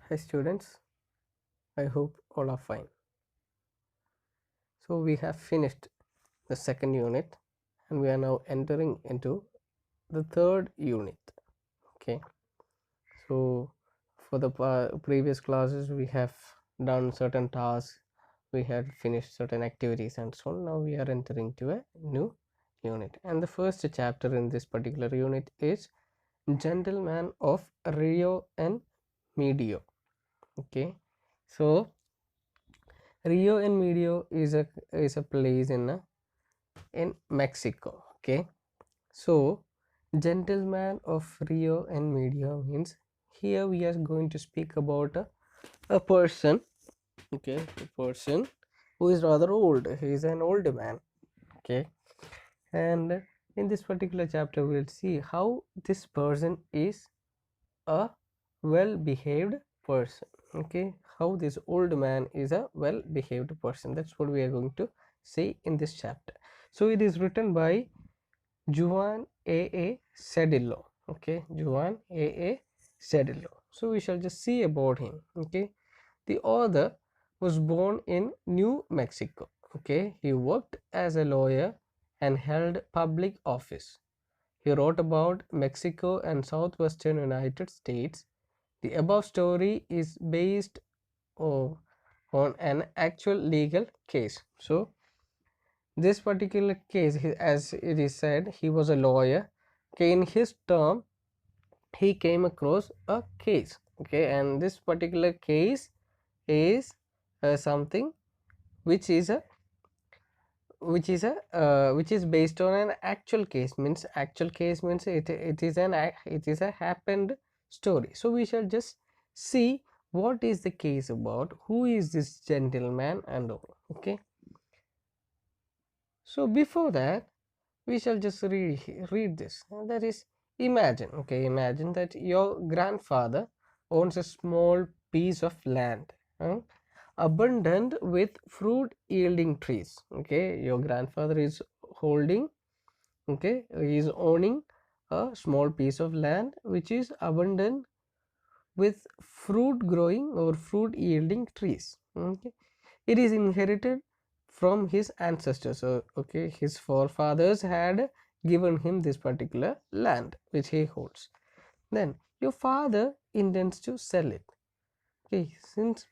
Hi students, I hope all are fine. So we have finished the second unit and we are now entering into the third unit. Okay, so for the previous classes we have done certain tasks, we had finished certain activities and so on. Now we are entering to a new unit, and the first chapter in this particular unit is Gentleman of Rio and Medio. Okay, so Rio and Medio is a place in Mexico. Okay, so Gentleman of Rio and Medio means here we are going to speak about a person. Okay, a person who is rather old. He is an old man. Okay, and in this particular chapter we'll see how this person is a well behaved person. Okay, how this old man is a well behaved person, that's what we are going to see in this chapter. So it is written by Juan A. Cedillo. Okay, Juan A. Cedillo. So we shall just see about him. Okay, the author was born in New Mexico. Okay, he worked as a lawyer and held public office. He wrote about Mexico and southwestern United States. The above story is based on an actual legal case. So this particular case, as it is said, he was a lawyer. Okay, in his term he came across a case. Okay, and this particular case is something which is a which is based on an actual case. Means actual case means it is a happened story. So we shall just see what is the case about, who is this gentleman and all. Okay, so before that we shall just read this, and that is, imagine. Okay, imagine that your grandfather owns a small piece of land, abundant with fruit yielding trees. Okay, your grandfather is holding, okay, he is owning a small piece of land which is abundant with fruit growing or fruit yielding trees. Okay, it is inherited from his ancestors. So okay, his forefathers had given him this particular land which he holds. Then your father intends to sell it. Okay, since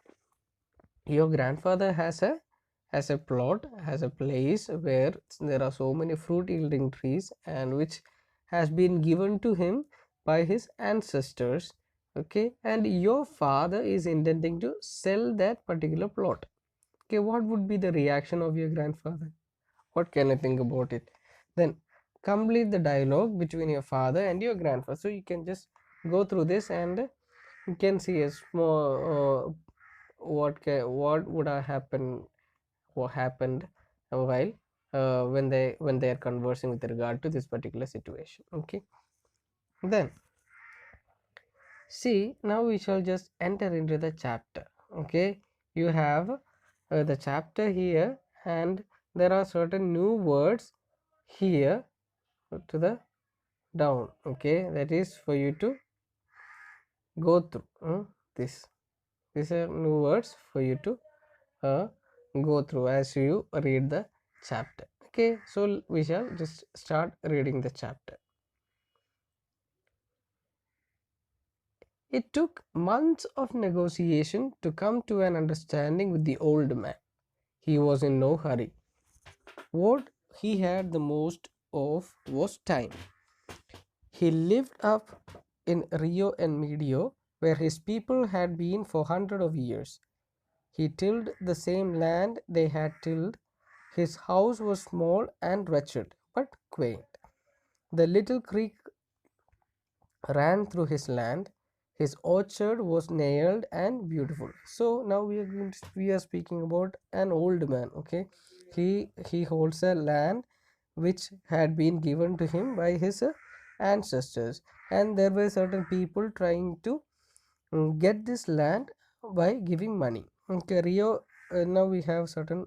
your grandfather has a plot, has a place where there are so many fruit yielding trees and which has been given to him by his ancestors. Okay, and your father is intending to sell that particular plot. Okay, what would be the reaction of your grandfather? What can I think about it? Then complete the dialogue between your father and your grandfather. So you can just go through this and you can see a small what would have happened, what happened while when they are conversing with regard to this particular situation. Okay, then see, now we shall just enter into the chapter. Okay, you have the chapter here, and there are certain new words here to the down. Okay, that is for you to go through. This these are new words for you to uh, go through as you read the chapter. Okay, so we shall just start reading the chapter. It took months of negotiation to come to an understanding with the old man. He was in no hurry. What he had the most of was time. He lived up in Rio and Medio, where his people had been for hundreds of years. He tilled the same land they had tilled. His house was small and wretched, but quaint. The little creek ran through his land. His orchard was nailed and beautiful. So now we are speaking about an old man. Okay, he holds a land which had been given to him by his ancestors, and there were certain people trying to get this land by giving money. Okay, Rio. Now we have certain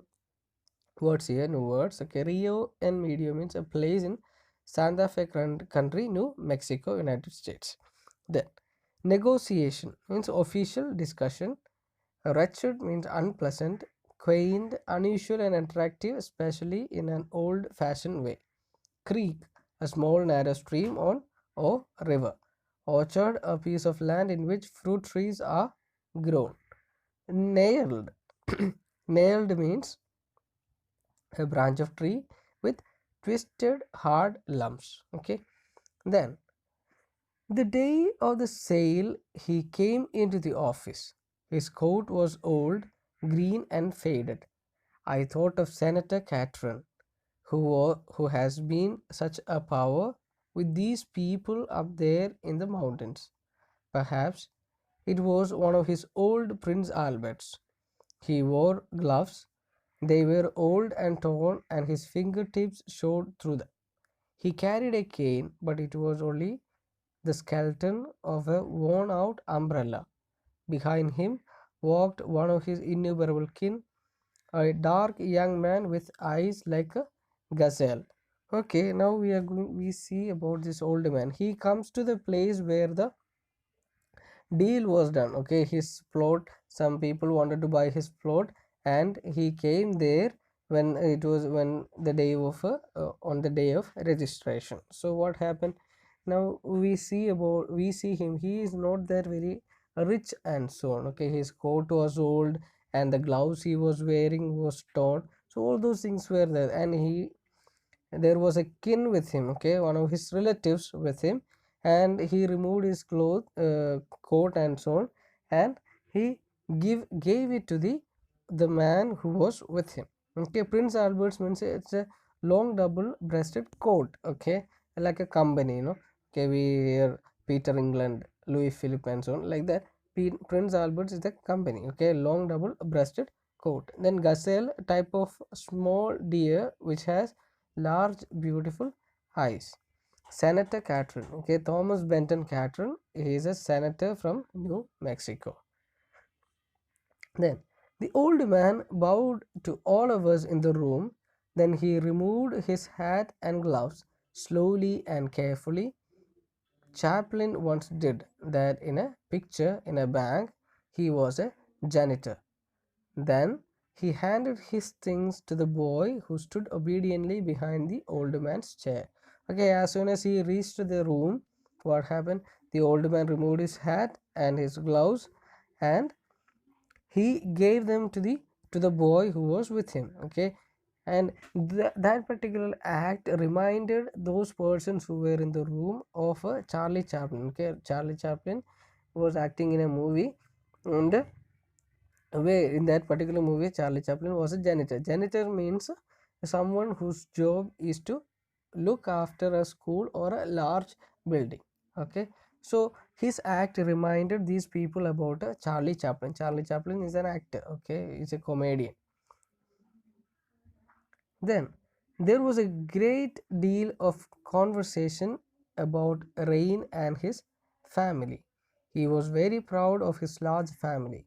words here, new words. Okay, Rio and Medio means a place in Santa Fe country, New Mexico, United States. Then Negotiation means official discussion. Wretched means unpleasant, quaint, unusual, and attractive, especially in an old fashioned way. Creek, a small narrow stream on or river. Orchard, a piece of land in which fruit trees are grown. Nailed. Nailed means a branch of tree with twisted hard lumps. Okay. Then the day of the sale he came into the office. His coat was old, green and faded. I thought of Senator Catron, who has been such a power with these people up there in the mountains. Perhaps it was one of his old Prince Alberts. He wore gloves. They were old and torn, and his fingertips showed through them. He carried a cane, but it was only the skeleton of a worn out umbrella. Behind him walked one of his innumerable kin, a dark young man with eyes like a gazelle. Okay, now we see about this old man. He comes to the place where the deal was done. Okay, his plot, some people wanted to buy his plot, and he came there when the day of on the day of registration. So what happened? Now we see him, he is not that very rich and so on. Okay, his coat was old and the gloves he was wearing was torn, so all those things were there, and there was a kin with him. Okay, one of his relatives with him, and he removed his coat and so on, and he gave it to the man who was with him. Okay, Prince Albert's means it's a long double breasted coat. Okay, like a company, okay, we hear Peter England, Louis Philippe and so on, like that. Prince Albert's is the company. Okay, long double breasted coat. Then gazelle, type of small deer which has large beautiful eyes. Senator Catron. Okay, Thomas Benton Catron, he is a senator from New Mexico. Then the old man bowed to all of us in the room. Then he removed his hat and gloves slowly and carefully. Chaplin once did that in a picture in a bank. He was a janitor. Then he handed his things to the boy who stood obediently behind the old man's chair. Okay, as soon as he reached the room, what happened? The old man removed his hat and his gloves, and he gave them to the boy who was with him. Okay, and that particular act reminded those persons who were in the room of Charlie Chaplin. Okay, Charlie Chaplin was acting in a movie, and where in that particular movie Charlie Chaplin was a janitor. Janitor means someone whose job is to look after a school or a large building. Okay, so his act reminded these people about Charlie Chaplin. Charlie Chaplin is an actor. Okay, he's a comedian. Then there was a great deal of conversation about Rain and his family. He was very proud of his large family.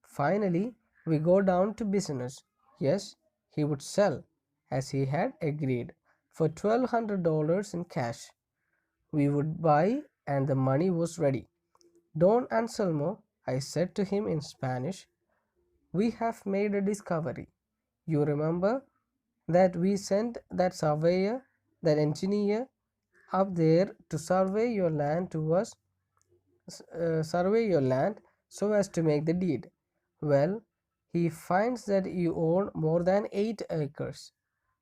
Finally, we go down to business. Yes, he would sell, as he had agreed, for $1,200 in cash. We would buy, and the money was ready. Don Anselmo, I said to him in Spanish, we have made a discovery. You remember that we sent that surveyor, that engineer up there to survey your land to us, survey your land so as to make the deed. Well, he finds that you own more than 8 acres.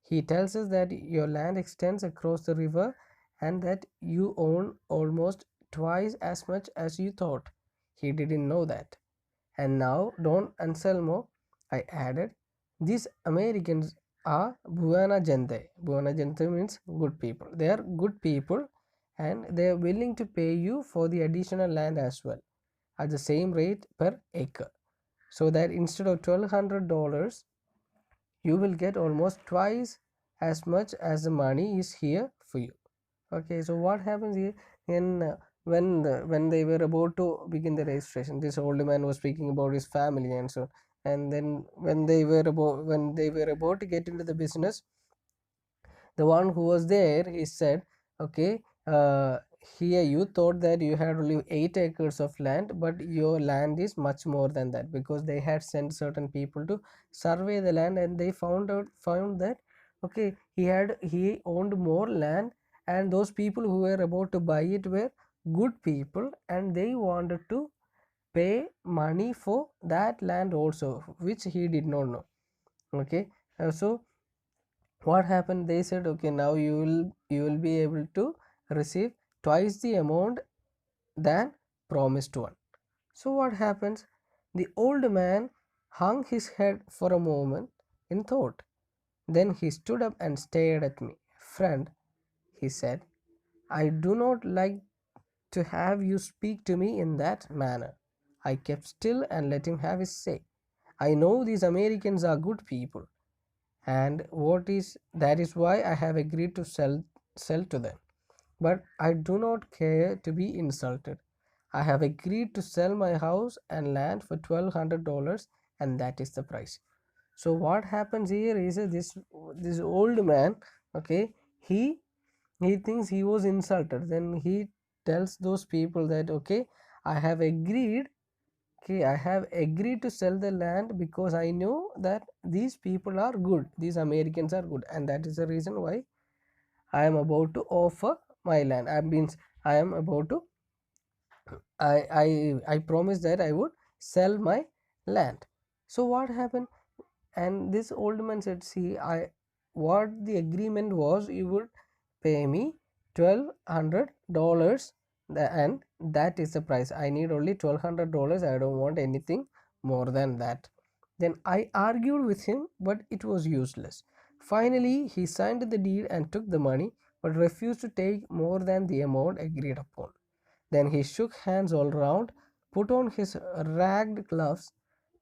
He tells us that your land extends across the river and that you own almost twice as much as you thought. He didn't know that. And now, Don Anselmo, I added, these Americans are buena gente. Buena gente means good people. They are good people, and they are willing to pay you for the additional land as well at the same rate per acre. So that instead of $1,200, you will get almost twice as much as the money is here for you. Okay, so what happens here in when they were about to begin the registration, this old man was speaking about his family and so, and then when they were about to get into the business, the one who was there, he said, okay, here you thought that you had only 8 acres of land, but your land is much more than that, because they had sent certain people to survey the land, and they found that okay, he owned more land, and those people who were about to buy it were good people, and they wanted to pay money for that land also, which he did not know. Okay, so what happened, they said okay, now you will be able to receive twice the amount than promised one. So what happens, the old man hung his head for a moment in thought. Then he stood up and stared at me. Friend, he said, I do not like to have you speak to me in that manner. I kept still and let him have his say. I know these Americans are good people, and that is why I have agreed to sell to them. But I do not care to be insulted. I have agreed to sell my house and land for $1,200, and that is the price. So what happens here is this old man, okay, he he thinks he was insulted. Then he tells those people that okay, I have agreed, okay, I have agreed to sell the land because I know that these people are good, these Americans are good, and that is the reason why I am about to offer my land. I am about to I promised that I would sell my land. So what happened? And this old man said, see, what the agreement was, you would pay me $1,200, and that is the price. I need only $1,200. I don't want anything more than that. Then I argued with him, but it was useless. Finally, he signed the deed and took the money, but refused to take more than the amount agreed upon. Then he shook hands all round, put on his ragged gloves,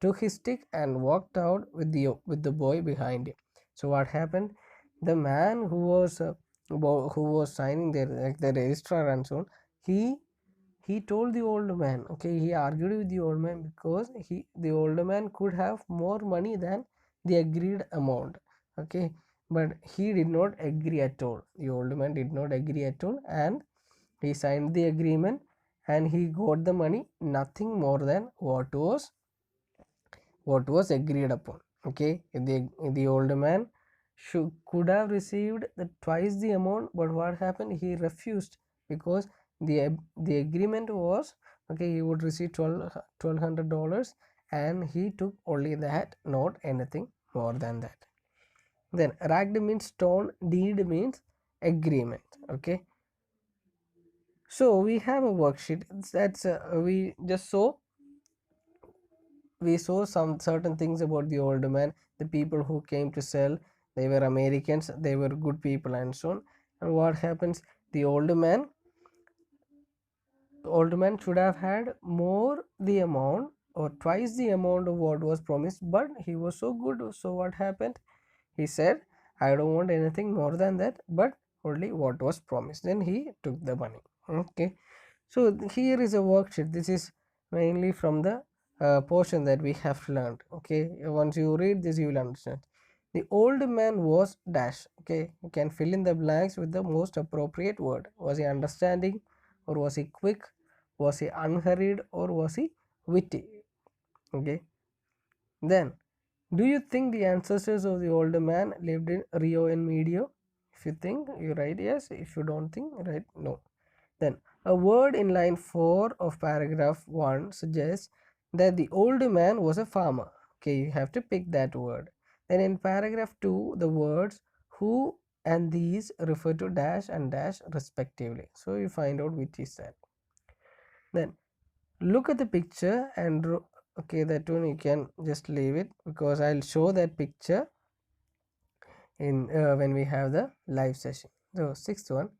took his stick, and walked out with the boy behind him. So what happened? The man who was signing there, like the registrar and so on, he told the old man. Okay, he argued with the old man because the old man could have more money than the agreed amount. Okay, but he did not agree at all. The old man did not agree at all, and he signed the agreement, and he got the money, nothing more than what was agreed upon. Okay, the old man could have received twice the amount, but what happened, he refused, because the agreement was okay, he would receive $1,200, and he took only that, not anything more than that. Then ragged means stone, deed means agreement. Okay, so we have a worksheet that's we saw some certain things about the old man, the people who came to sell, they were Americans, they were good people, and so on. And what happens, the old man should have had more the amount, or twice the amount of what was promised, but he was so good. So what happened, he said, I don't want anything more than that, but only what was promised. Then he took the money. Okay, so here is a worksheet. This is mainly from the portion that we have learned. Okay, once you read this, you will understand. The old man was dash. Okay, you can fill in the blanks with the most appropriate word. Was he understanding, or was he quick? Was he unhurried, or was he witty? Okay, then do you think the ancestors of the old man lived in Rio and Medio? If you think, you write yes. If you don't think, write no. Then a word in line 4 of paragraph 1 suggests that the old man was a farmer. Okay, you have to pick that word. Then in paragraph 2, the words who and these refer to dash and dash respectively. So you find out which is that. Then look at the picture and okay, that one you can just leave it, because I'll show that picture in when we have the live session. So sixth one,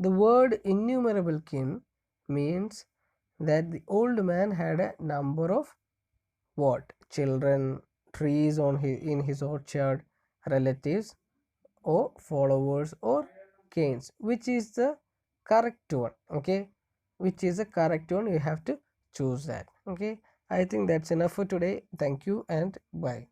the word innumerable kin means that the old man had a number of what? Children, trees in his orchard, relatives, or followers, or canes. Which is the correct one? Okay, which is the correct one? You have to choose that. Okay, I think that's enough for today. Thank you and bye.